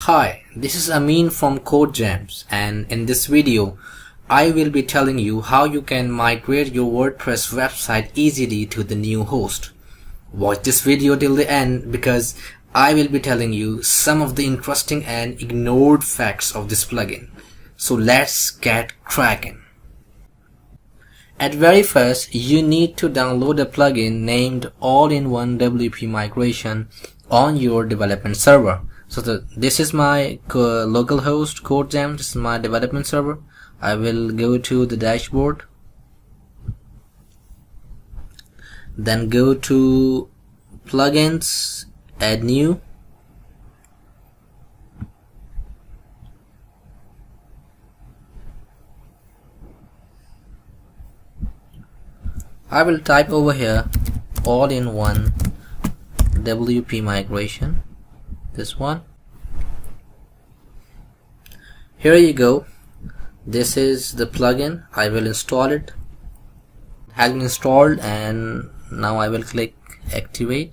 Hi, this is Amin from CodeGems, and in this video I will be telling you how you can migrate your WordPress website easily to the new host. Watch this video till the end because I will be telling you some of the interesting and ignored facts of this plugin. So let's get cracking. At very first, you need to download a plugin named All-in-One WP Migration on your development server. So this is my local host CodeGems. This is my development server. I will go to the dashboard, then go to plugins, add new, I will type over here All-in-One WP Migration, this one. Here you go. This is the plugin. I will install it. It has been installed, and now I will click activate.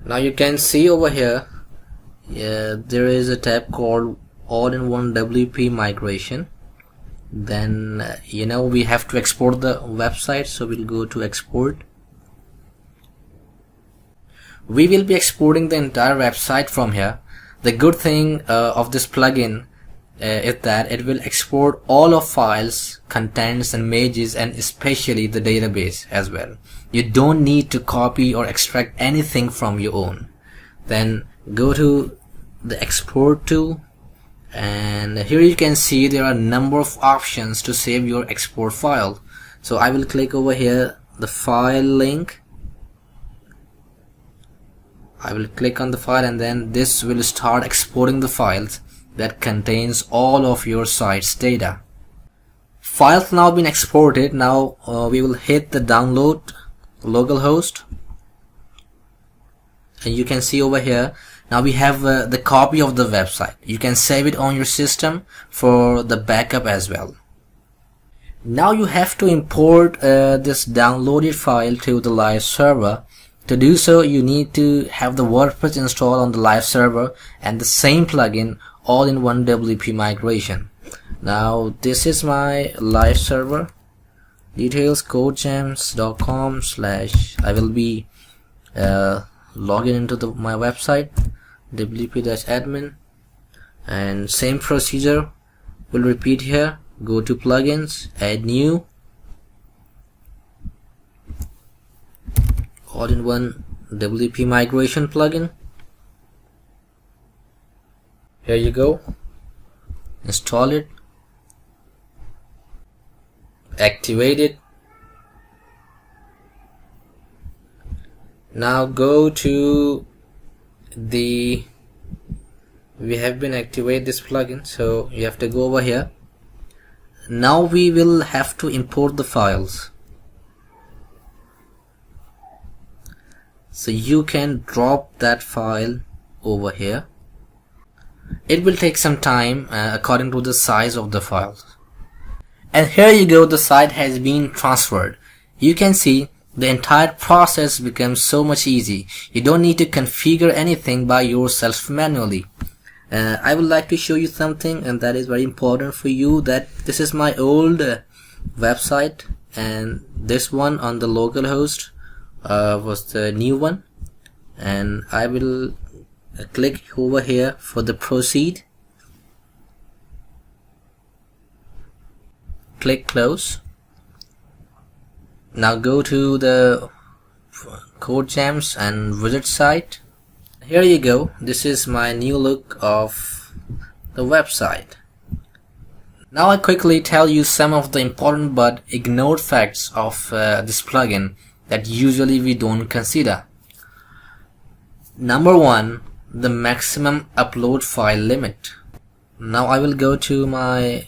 Now you can see over here there is a tab called All-in-One WP Migration. Then we have to export the website, so we'll go to export. We will be exporting the entire website from here. The good thing of this plugin is that it will export all of files, contents and images, and especially the database as well. You don't need to copy or extract anything from your own. Then go to the export tool, and here you can see there are a number of options to save your export file. So I will click over here the file link. I will click on the file, and then this will start exporting the files that contains all of your site's data. Files now been exported. Now we will hit the download localhost, and you can see over here now we have the copy of the website. You can save it on your system for the backup as well. Now you have to import this downloaded file to the live server. To do so, you need to have the WordPress installed on the live server and the same plugin, All-in-One WP Migration. Now this is my live server. Details codegems.com/ I will be logging into my website, wp-admin, and same procedure will repeat here. Go to plugins, add new, All-in-One WP Migration plugin. Here you go. Install it, activate it. Now go to we have been activate this plugin, so you have to go over here. Now we will have to import the files. So you can drop that file over here. It will take some time according to the size of the files. And here you go, the site has been transferred. You can see the entire process becomes so much easy. You don't need to configure anything by yourself manually. I would like to show you something, and that is very important for you, that this is my old website, and this one on the local host was the new one. And I will click over here for the proceed, click close. Now go to the CodeGems and visit site. Here you go. This is my new look of the website. Now I quickly tell you some of the important but ignored facts of this plugin that usually we don't consider. Number one, the maximum upload file limit. Now I will go to my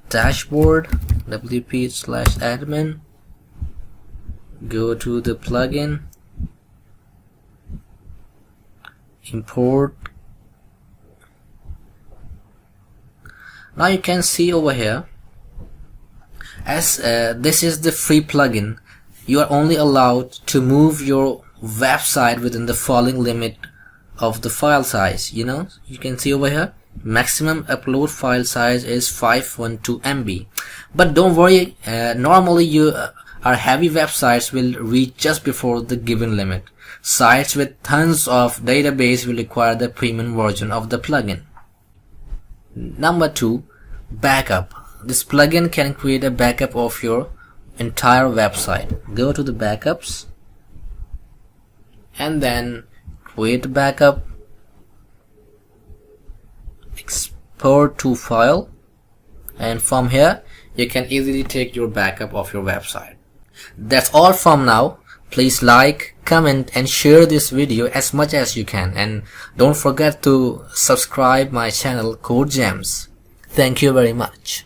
dashboard, wp/admin, go to the plugin, import. Now you can see over here, as this is the free plugin, you are only allowed to move your website within the following limit of the file size. You can see over here, maximum upload file size is 512 MB. But don't worry, normally our heavy websites will reach just before the given limit. Sites with tons of database will require the premium version of the plugin. Number 2, backup. This plugin can create a backup of your entire website. Go to the backups and then create a backup, export to file, and from here you can easily take your backup of your website. That's all from now. Please like, comment and share this video as much as you can, and don't forget to subscribe my channel Code Gems. Thank you very much.